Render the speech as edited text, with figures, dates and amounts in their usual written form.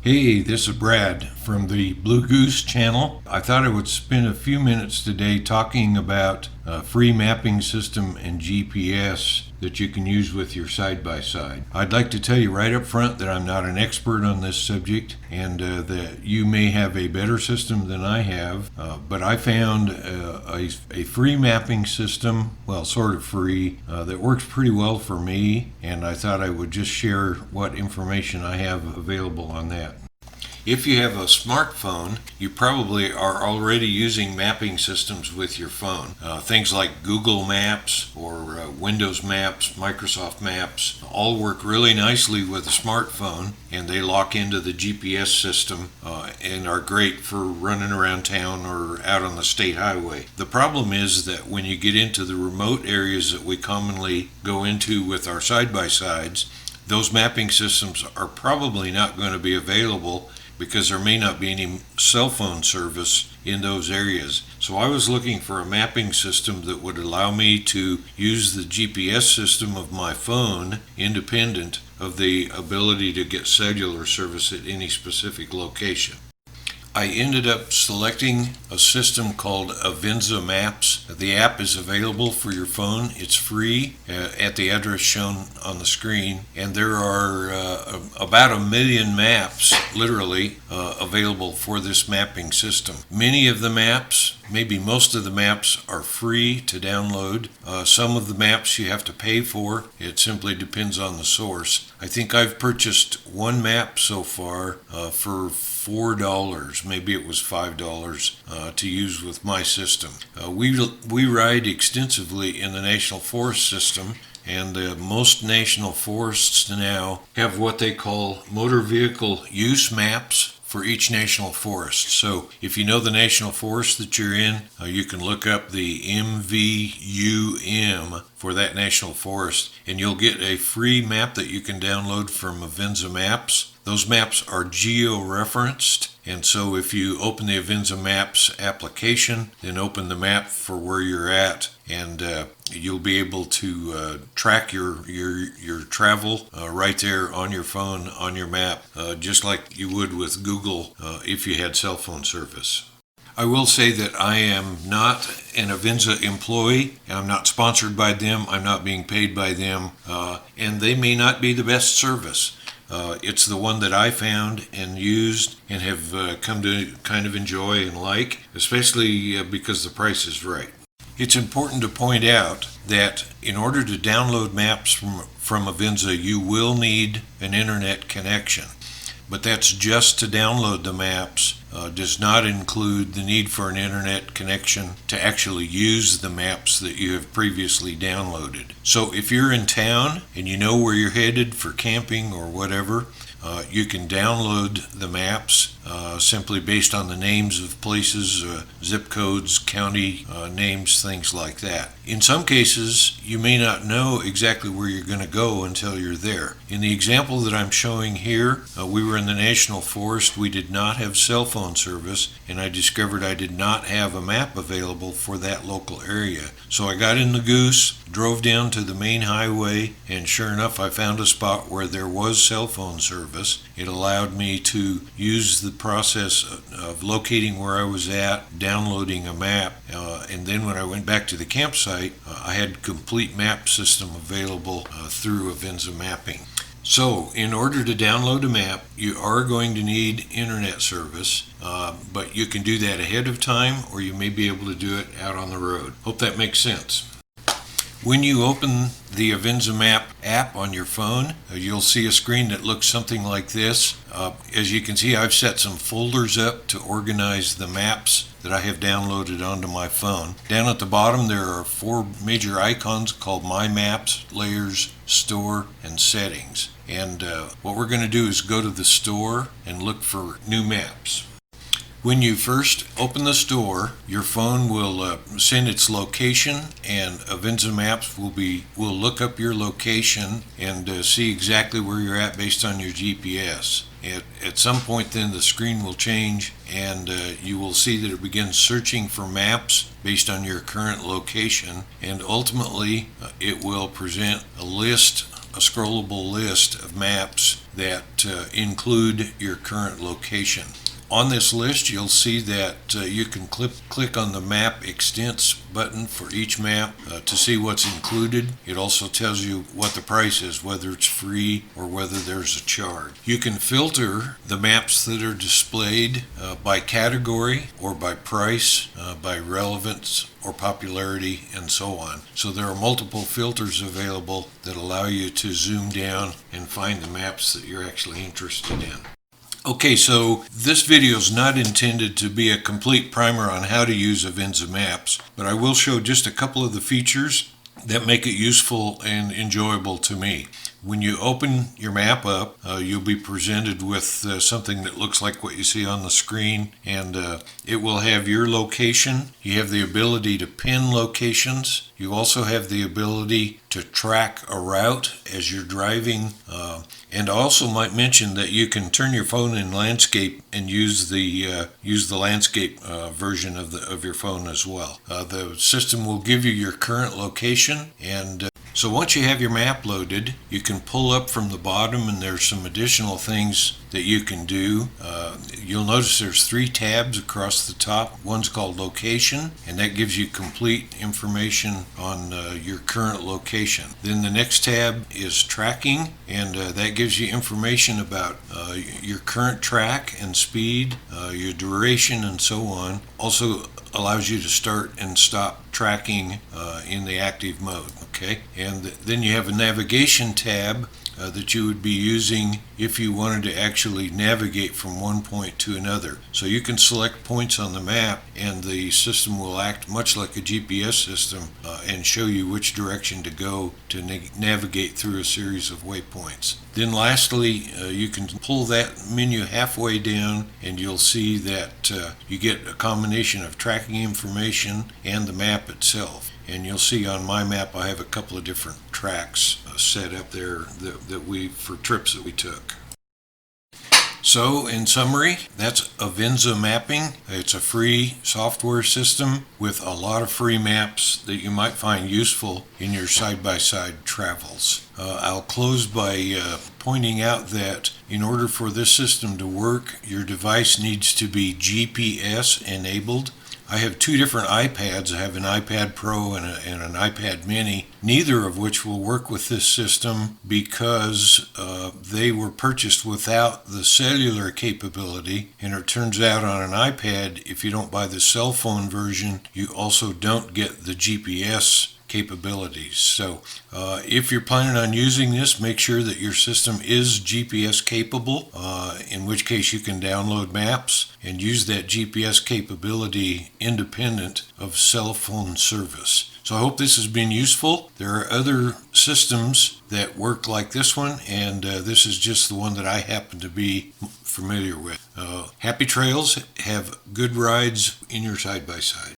Hey, this is Brad from the Blue Goose channel. I thought I would spend a few minutes today talking about a free mapping system and GPS that you can use with your side-by-side. I'd like to tell you right up front that I'm not an expert on this subject and that you may have a better system than I have, but I found a free mapping system, well, sort of free, that works pretty well for me, and I thought I would just share what information I have available on that. If you have a smartphone, you probably are already using mapping systems with your phone. Things like Google Maps or Windows Maps, Microsoft Maps, all work really nicely with a smartphone, and they lock into the GPS system and are great for running around town or out on the state highway. The problem is that when you get into the remote areas that we commonly go into with our side-by-sides, those mapping systems are probably not going to be available because there may not be any cell phone service in those areas. So I was looking for a mapping system that would allow me to use the GPS system of my phone independent of the ability to get cellular service at any specific location. I ended up selecting a system called Avenza Maps. The app is available for your phone. It's free at the address shown on the screen, and there are about 1 million maps, literally, available for this mapping system. Many of the maps, maybe most of the maps, are free to download. Some of the maps you have to pay for. It simply depends on the source. I think I've purchased one map so far for $4, maybe it was $5 to use with my system. We ride extensively in the National Forest system, and most national forests now have what they call motor vehicle use maps for each national forest. So if you know the national forest that you're in, you can look up the MVUM for that national forest, and you'll get a free map that you can download from Avenza Maps. Those maps are geo-referenced, and so if you open the Avenza Maps application, then open the map for where you're at, and you'll be able to track your travel right there on your phone, on your map, just like you would with Google if you had cell phone service. I will say that I am not an Avenza employee. I'm not sponsored by them. I'm not being paid by them, and they may not be the best service. It's the one that I found and used and have come to kind of enjoy and like, especially because the price is right. It's important to point out that in order to download maps from Avenza, you will need an internet connection. But that's just to download the maps, does not include the need for an internet connection to actually use the maps that you have previously downloaded. So if you're in town and you know where you're headed for camping or whatever, you can download the maps simply based on the names of places, zip codes, county names, things like that. In some cases, you may not know exactly where you're going to go until you're there. In the example that I'm showing here, we were in the National Forest. We did not have cell phone service, and I discovered I did not have a map available for that local area. So I got in the Goose, drove down to the main highway, and sure enough, I found a spot where there was cell phone service. It allowed me to use the process of locating where I was at, downloading a map, and then when I went back to the campsite, I had complete map system available through Avenza Mapping. So, in order to download a map, you are going to need internet service, but you can do that ahead of time, or you may be able to do it out on the road. Hope that makes sense. When you open the Avenza Map app on your phone, you'll see a screen that looks something like this. As you can see, I've set some folders up to organize the maps that I have downloaded onto my phone. Down at the bottom, there are 4 major icons called My Maps, Layers, Store, and Settings. And what we're going to do is go to the store and look for new maps. When you first open the store, your phone will send its location, and Avenza Maps will look up your location and see exactly where you're at based on your GPS. At some point then the screen will change, and you will see that it begins searching for maps based on your current location, and ultimately it will present a list a scrollable list of maps that include your current location. On this list, you'll see that you can click on the Map Extents button for each map to see what's included. It also tells you what the price is, whether it's free or whether there's a charge. You can filter the maps that are displayed by category or by price, by relevance or popularity, and so on. So there are multiple filters available that allow you to zoom down and find the maps that you're actually interested in. Okay, so this video is not intended to be a complete primer on how to use Avenza Maps, but I will show just a couple of the features that make it useful and enjoyable to me. When you open your map up, you'll be presented with something that looks like what you see on the screen, and it will have your location. You have the ability to pin locations. You also have the ability to track a route as you're driving, and I also might mention that you can turn your phone in landscape and use the landscape version of your phone as well. The system will give you your current location, and so once you have your map loaded, you can pull up from the bottom, and there's some additional things that you can do. You'll notice there's 3 tabs across the top. One's called Location, and that gives you complete information on your current location. Then the next tab is Tracking, and that gives you information about your current track and speed, your duration, and so on. Also allows you to start and stop tracking in the active mode. Okay, and then you have a navigation tab that you would be using if you wanted to actually navigate from one point to another. So you can select points on the map, and the system will act much like a GPS system and show you which direction to go to navigate through a series of waypoints. Then lastly, you can pull that menu halfway down, and you'll see that you get a combination of tracking information and the map itself. And you'll see on my map I have a couple of different tracks set up there for trips that we took. So in summary, that's Avenza Mapping. It's a free software system with a lot of free maps that you might find useful in your side-by-side travels. I'll close by pointing out that in order for this system to work, your device needs to be GPS enabled. I have 2 different iPads. I have an iPad Pro and an iPad Mini, neither of which will work with this system because they were purchased without the cellular capability. And it turns out on an iPad, if you don't buy the cell phone version, you also don't get the GPS capabilities. So if you're planning on using this, make sure that your system is GPS capable, in which case you can download maps and use that GPS capability independent of cell phone service. So I hope this has been useful. There are other systems that work like this one, and this is just the one that I happen to be familiar with. Happy trails. Have good rides in your side-by-side.